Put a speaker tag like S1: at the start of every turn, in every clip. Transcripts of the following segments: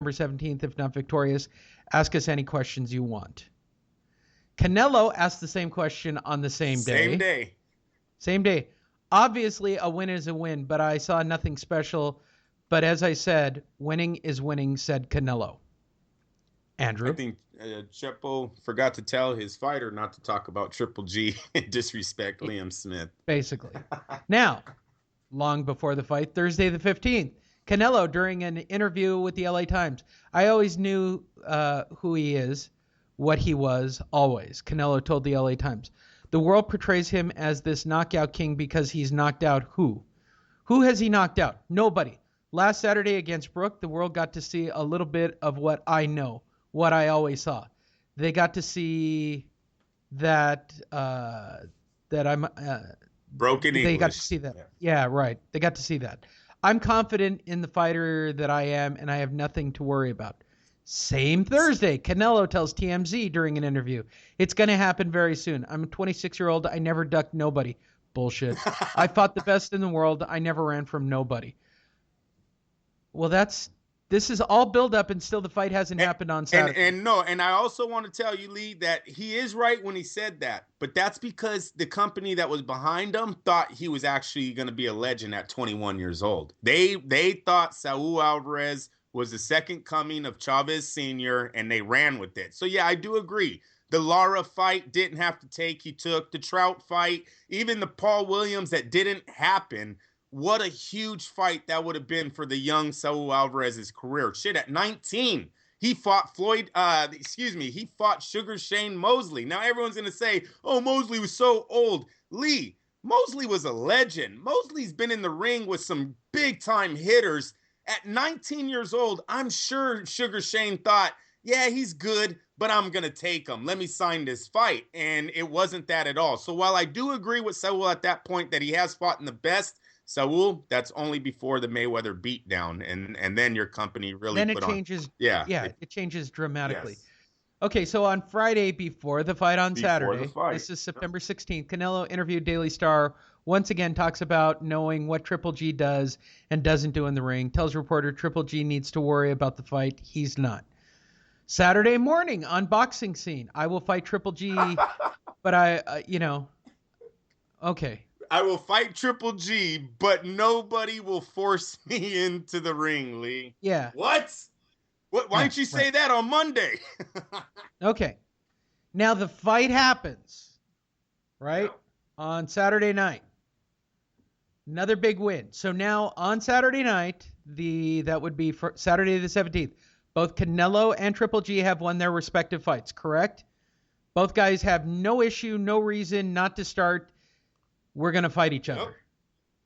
S1: September 17th, if not victorious. Ask us any questions you want. Canelo asked the same question on the same day. Same day. Obviously, a win is a win, but I saw nothing special. But as I said, winning is winning, said Canelo. Andrew?
S2: I think Chepo forgot to tell his fighter not to talk about Triple G and disrespect Liam Smith.
S1: Basically. Now, long before the fight, Thursday the 15th, Canelo, during an interview with the LA Times, I always knew who he is, what he was, always. Canelo told the LA Times, the world portrays him as this knockout king because he's knocked out who? Who has he knocked out? Nobody. Last Saturday against Brook, the world got to see a little bit of what I know, what I always saw. They got to see that I'm
S2: broken English.
S1: They got to see that. Yeah, right. They got to see that. I'm confident in the fighter that I am, and I have nothing to worry about. Same Thursday, Canelo tells TMZ during an interview, it's going to happen very soon. I'm a 26-year-old. I never ducked nobody. Bullshit. I fought the best in the world. I never ran from nobody. Well, this is all build up, and still the fight hasn't happened on Saturday.
S2: And I also want to tell you, Lee, that he is right when he said that, but that's because the company that was behind him thought he was actually going to be a legend at 21 years old. They thought Saul Alvarez was the second coming of Chavez Sr., and they ran with it. So, yeah, I do agree. The Lara fight didn't have to take. He took the Trout fight, even the Paul Williams that didn't happen. What a huge fight that would have been for the young Saul Alvarez's career. Shit, at 19, he fought he fought Sugar Shane Mosley. Now everyone's going to say, oh, Mosley was so old. Lee, Mosley was a legend. Mosley's been in the ring with some big-time hitters. At 19 years old, I'm sure Sugar Shane thought, yeah, he's good, but I'm going to take him. Let me sign this fight. And it wasn't that at all. So while I do agree with Saul at that point that he has fought in the best, Saul, that's only before the Mayweather beatdown, and then your company really
S1: then it changes. It changes dramatically.
S2: Yes.
S1: Okay, so on Friday before the fight on Saturday, this is September 16th, Canelo interviewed Daily Star, once again talks about knowing what Triple G does and doesn't do in the ring, tells reporter Triple G needs to worry about the fight. He's not. Saturday morning on Boxing Scene, I will fight Triple G, but okay.
S2: I will fight Triple G, but nobody will force me into the ring, Lee.
S1: Yeah.
S2: What? Why didn't you say that on Monday?
S1: Okay. Now the fight happens, right? On Saturday night. Another big win. So now on Saturday night, that would be for Saturday the 17th, both Canelo and Triple G have won their respective fights, correct? Both guys have no issue, no reason not to start. We're going to fight each other.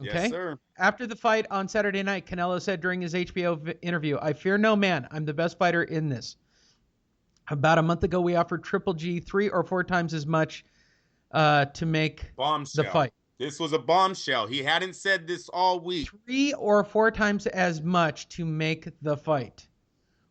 S2: Yep.
S1: Okay?
S2: Yes, sir.
S1: After the fight on Saturday night, Canelo said during his HBO interview, I fear no man. I'm the best fighter in this. About a month ago, we offered Triple G 3 or 4 times as much to make the fight.
S2: This was a bombshell. He hadn't said this all week.
S1: 3 or 4 times as much to make the fight.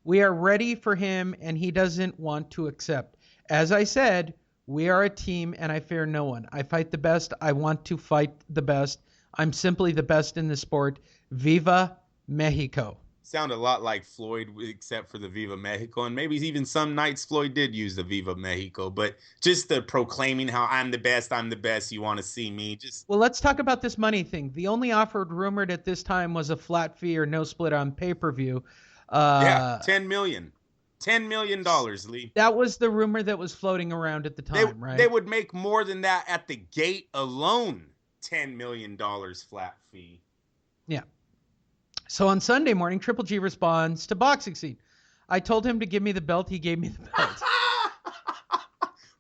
S1: We are ready for him, and he doesn't want to accept. As I said, we are a team, and I fear no one. I fight the best. I want to fight the best. I'm simply the best in the sport. Viva Mexico.
S2: Sound a lot like Floyd, except for the Viva Mexico. And maybe even some nights Floyd did use the Viva Mexico. But just the proclaiming how I'm the best, you want to see me.
S1: Well, let's talk about this money thing. The only offer rumored at this time was a flat fee or no split on pay-per-view.
S2: $10 million. $10 million, Lee.
S1: That was the rumor that was floating around at the time, right?
S2: They would make more than that at the gate alone. $10 million flat fee.
S1: Yeah. So on Sunday morning, Triple G responds to Boxing Scene. I told him to give me the belt. He gave me the belt.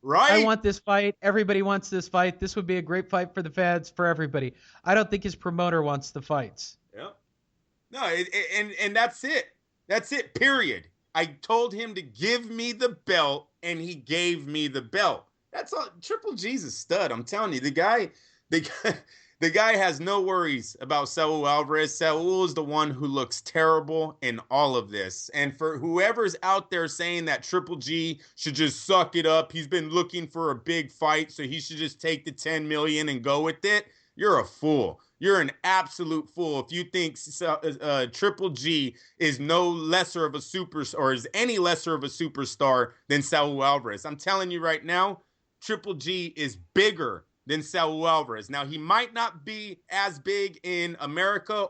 S2: Right?
S1: I want this fight. Everybody wants this fight. This would be a great fight for the fans, for everybody. I don't think his promoter wants the fights.
S2: Yep. No, and that's it. That's it, period. I told him to give me the belt, and he gave me the belt. That's all. Triple G's a stud. I'm telling you, the guy has no worries about Saul Alvarez. Saul is the one who looks terrible in all of this. And for whoever's out there saying that Triple G should just suck it up, he's been looking for a big fight, so he should just take the $10 million and go with it, you're a fool. you're an absolute fool if you think Triple G is no lesser of a or is any lesser of a superstar than Saul Alvarez. I'm telling you right now, Triple G is bigger than Saul Alvarez. Now, he might not be as big in America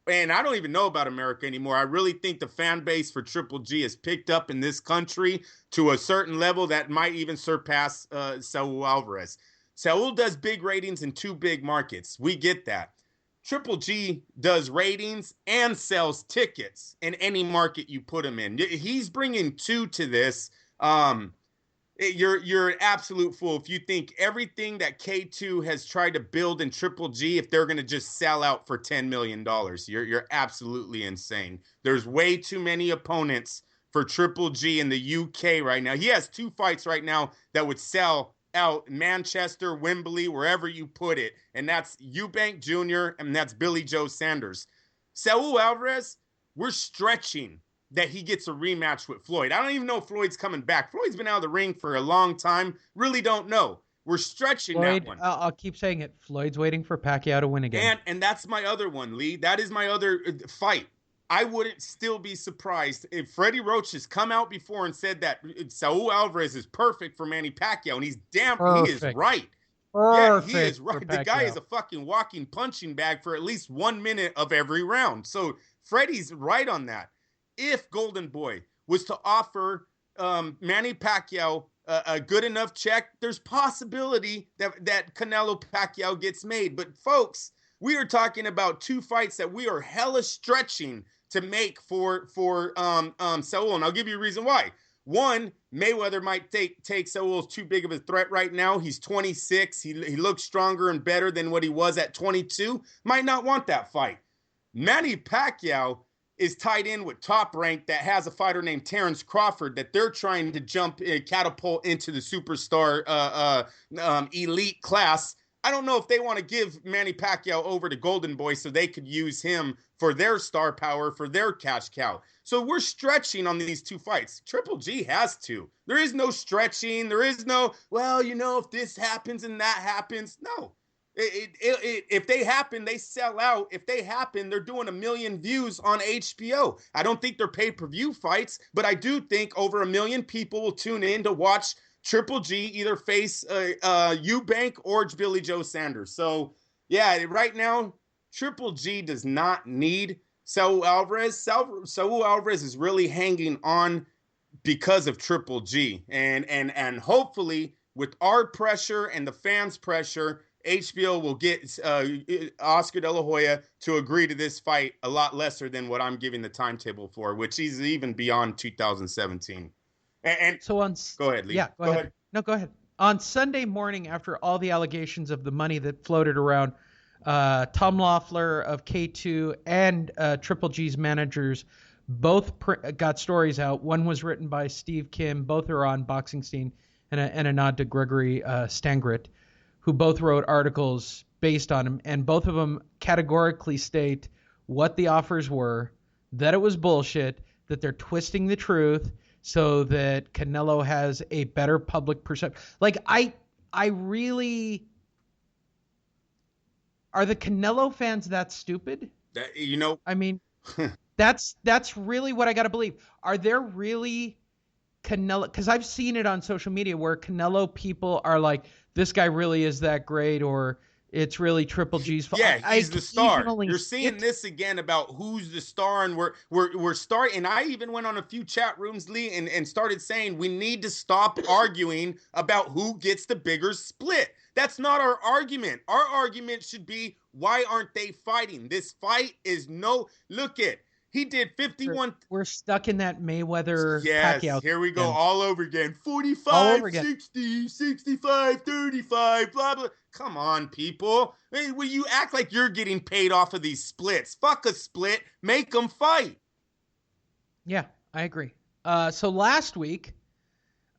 S2: and I don't even know about America anymore. I really think the fan base for Triple G has picked up in this country to a certain level that might even surpass Saul Alvarez. Saul does big ratings in 2 big markets. We get that. Triple G does ratings and sells tickets in any market you put him in. He's bringing 2 to this. You're an absolute fool if you think everything that K2 has tried to build in Triple G, if they're going to just sell out for $10 million. You're absolutely insane. There's way too many opponents for Triple G in the UK right now. He has 2 fights right now that would sell out Manchester, Wembley, wherever you put it. And that's Eubank Jr. and that's Billy Joe Sanders. Saul Alvarez, we're stretching that he gets a rematch with Floyd. I don't even know if Floyd's coming back. Floyd's been out of the ring for a long time. Really don't know. We're stretching that one.
S1: I'll keep saying it. Floyd's waiting for Pacquiao to win again.
S2: And that's my other one, Lee. That is my other fight. I wouldn't still be surprised if Freddie Roach has come out before and said that Saul Alvarez is perfect for Manny Pacquiao, and he is right. Yeah, he is right. The guy is a fucking walking punching bag for at least 1 minute of every round. So Freddie's right on that. If Golden Boy was to offer Manny Pacquiao a good enough check, there's possibility that Canelo Pacquiao gets made. But folks, we are talking about 2 fights that we are hella stretching to make for Saul, and I'll give you a reason why. One, Mayweather might take Saul as too big of a threat right now. He's 26. He looks stronger and better than what he was at 22. Might not want that fight. Manny Pacquiao is tied in with Top Rank that has a fighter named Terrence Crawford that they're trying to catapult into the superstar elite class. I don't know if they want to give Manny Pacquiao over to Golden Boy so they could use him for their star power, for their cash cow. So we're stretching on these 2 fights. Triple G has to. There is no stretching. There is no, well, if this happens and that happens. No. If they happen, they sell out. If they happen, they're doing 1 million views on HBO. I don't think they're pay-per-view fights, but I do think over 1 million people will tune in to watch Triple G either face Eubank or Billy Joe Sanders. So, yeah, right now, Triple G does not need Saul Alvarez. Saul Alvarez is really hanging on because of Triple G. And hopefully, with our pressure and the fans' pressure, HBO will get Oscar-de-la-Hoya to agree to this fight a lot lesser than what I'm giving the timetable for, which is even beyond 2017. And
S1: so
S2: go ahead, Lee.
S1: Yeah, go ahead. No, go ahead. On Sunday morning, after all the allegations of the money that floated around, Tom Loeffler of K2 and Triple G's managers both got stories out. One was written by Steve Kim. Both are on Boxing Scene, and a nod to Gregory Stangret, who both wrote articles based on him, and both of them categorically state what the offers were, that it was bullshit, that they're twisting the truth so that Canelo has a better public perception. Like, I really... Are the Canelo fans that stupid? I mean, that's really what I got to believe. Are there really Canelo? Because I've seen it on social media where Canelo people are like, this guy really is that great, or it's really Triple G's fault.
S2: Yeah, he's the star. You're seeing this again about who's the star, and we're starting. And I even went on a few chat rooms, Lee, and started saying we need to stop arguing about who gets the bigger split. That's not our argument. Our argument should be, why aren't they fighting? This fight is he did 51.
S1: We're stuck in that Mayweather
S2: Pacquiao. Yes, here we go all over again. 45, 60, 65, 35, blah, blah. Come on, people. Hey, will you act like you're getting paid off of these splits? Fuck a split. Make them fight.
S1: Yeah, I agree. So last week,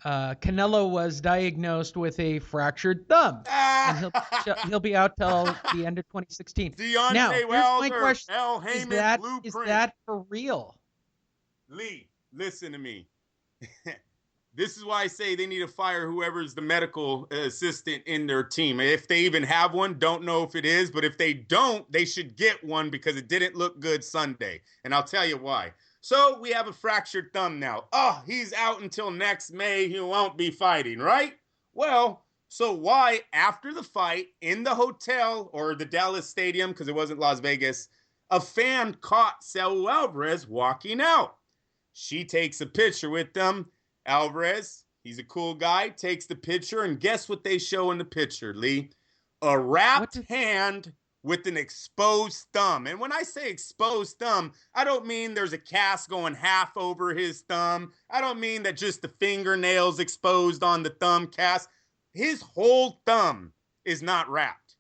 S1: Canelo was diagnosed with a fractured thumb, and he'll be out till the end of 2016. Now, here's my question: is that for real?
S2: Lee, listen to me. This is why I say they need to fire whoever's the medical assistant in their team. If they even have one, don't know if it is, but if they don't, they should get one because it didn't look good Sunday. And I'll tell you why. So we have a fractured thumb now. Oh, he's out until next May. He won't be fighting, right? Well, so why, after the fight in the hotel or the Dallas Stadium, because it wasn't Las Vegas, a fan caught Saul Alvarez walking out. She takes a picture with them. Alvarez, he's a cool guy, takes the picture, and guess what they show in the picture, Lee? A wrapped hand with an exposed thumb. And when I say exposed thumb, I don't mean there's a cast going half over his thumb. I don't mean that just the fingernails exposed on the thumb cast. His whole thumb is not wrapped.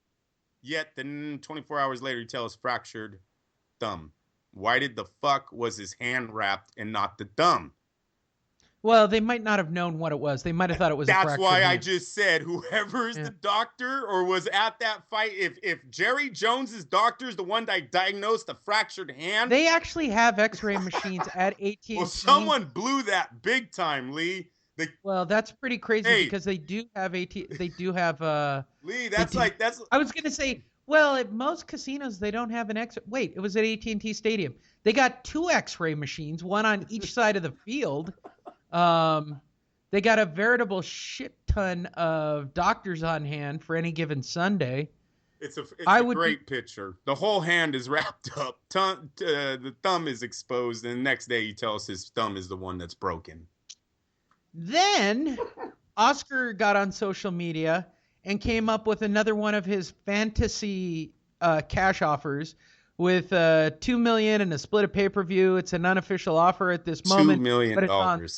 S2: Yet then 24 hours later, you tell us fractured thumb. Why did the fuck was his hand wrapped and not the thumb?
S1: Well, they might not have known what it was. They might have thought it was a fractured
S2: That's why
S1: hand.
S2: I just said whoever is the doctor or was at that fight, if Jerry Jones's doctor is the one that diagnosed a fractured hand.
S1: They actually have x-ray machines at AT&T.
S2: Well, someone blew that big time, Lee.
S1: Well, that's pretty crazy because they do have Lee, that's I was going to say, well, at most casinos they don't have an x-ray. Wait, it was at AT&T Stadium. They got 2 x-ray machines, one on each side of the field. They got a veritable shit ton of doctors on hand for any given Sunday.
S2: It's a great picture. The whole hand is wrapped up. The thumb is exposed, and the next day you tell us his thumb is the one that's broken.
S1: Then Oscar got on social media and came up with another one of his fantasy cash offers with $2 million and a split of pay-per-view. It's an unofficial offer at this moment.
S2: $2 million.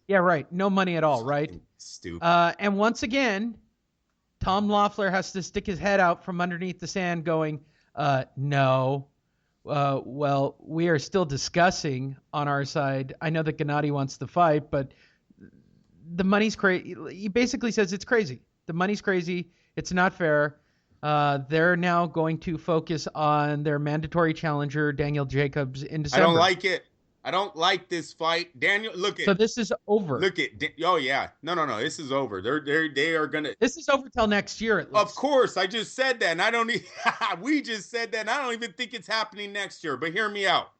S1: Yeah, right. No money at all, right?
S2: Stupid.
S1: And once again, Tom Loeffler has to stick his head out from underneath the sand going, no. Well, we are still discussing on our side. I know that Gennady wants to fight, but the money's crazy. He basically says it's crazy. The money's crazy. It's not fair. They're now going to focus on their mandatory challenger, Daniel Jacobs, in December.
S2: I don't like it. I don't like this fight. Daniel, look at.
S1: So this is over.
S2: Look at. Oh yeah. No. This is over. They are gonna.
S1: This is over till next year at least.
S2: Of course, I just said that, and I don't. We just said that, and I don't even think it's happening next year. But hear me out.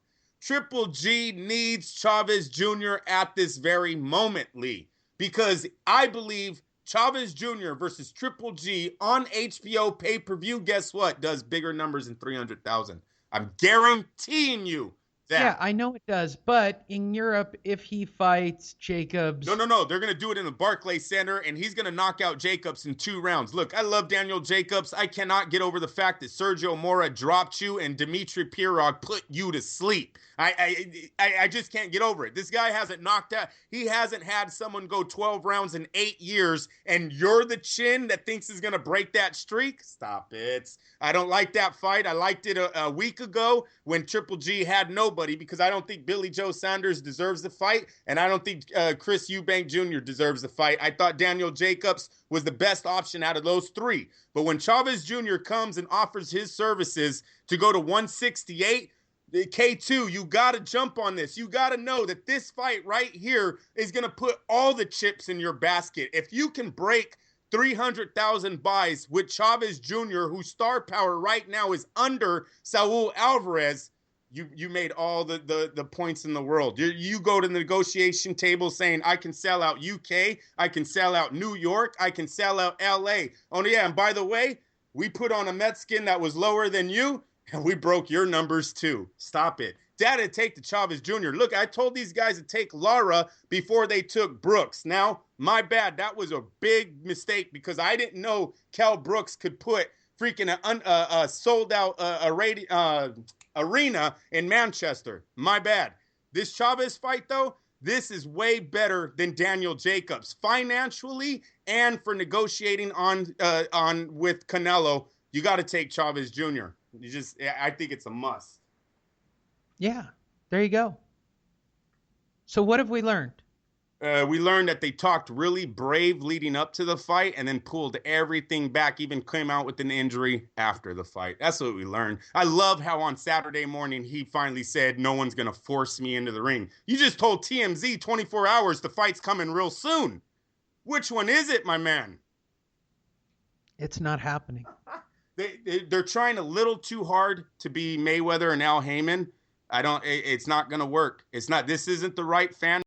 S2: Triple G needs Chavez Jr. at this very moment, Lee, because I believe Chavez Jr. versus Triple G on HBO pay-per-view. Guess what? Does bigger numbers than 300,000. I'm guaranteeing you.
S1: Yeah, I know it does, but in Europe, if he fights Jacobs...
S2: No. They're going to do it in the Barclays Center, and he's going to knock out Jacobs in 2 rounds. Look, I love Daniel Jacobs. I cannot get over the fact that Sergio Mora dropped you and Dimitri Pirog put you to sleep. I just can't get over it. This guy hasn't knocked out. He hasn't had someone go 12 rounds in 8 years, and you're the chin that thinks is going to break that streak? Stop it. I don't like that fight. I liked it a week ago when Triple G had nobody because I don't think Billy Joe Saunders deserves the fight, and I don't think Chris Eubank Jr. deserves the fight. I thought Daniel Jacobs was the best option out of those 3. But when Chavez Jr. comes and offers his services to go to 168, the K2, you got to jump on this. You got to know that this fight right here is going to put all the chips in your basket. If you can break 300,000 buys with Chavez Jr., whose star power right now is under Saul Alvarez, you made all the points in the world. You go to the negotiation table saying, I can sell out UK, I can sell out New York, I can sell out LA. Oh, yeah, and by the way, we put on a Mexican that was lower than you, and we broke your numbers too. Stop it. Dad'd take the Chavez Jr. Look, I told these guys to take Lara before they took Brooks. Now, my bad. That was a big mistake because I didn't know Kell Brooks could put freaking a sold-out arena in Manchester. My bad. This Chavez fight, though, this is way better than Daniel Jacobs financially and for negotiating on with Canelo. You got to take Chavez Jr. I think it's a must.
S1: Yeah, there you go. So what have we learned?
S2: We learned that they talked really brave leading up to the fight and then pulled everything back, even came out with an injury after the fight. That's what we learned. I love how on Saturday morning he finally said, no one's going to force me into the ring. You just told TMZ 24 hours the fight's coming real soon. Which one is it, my man?
S1: It's not happening.
S2: They're trying a little too hard to be Mayweather and Al Heyman. It's not going to work. This isn't the right fan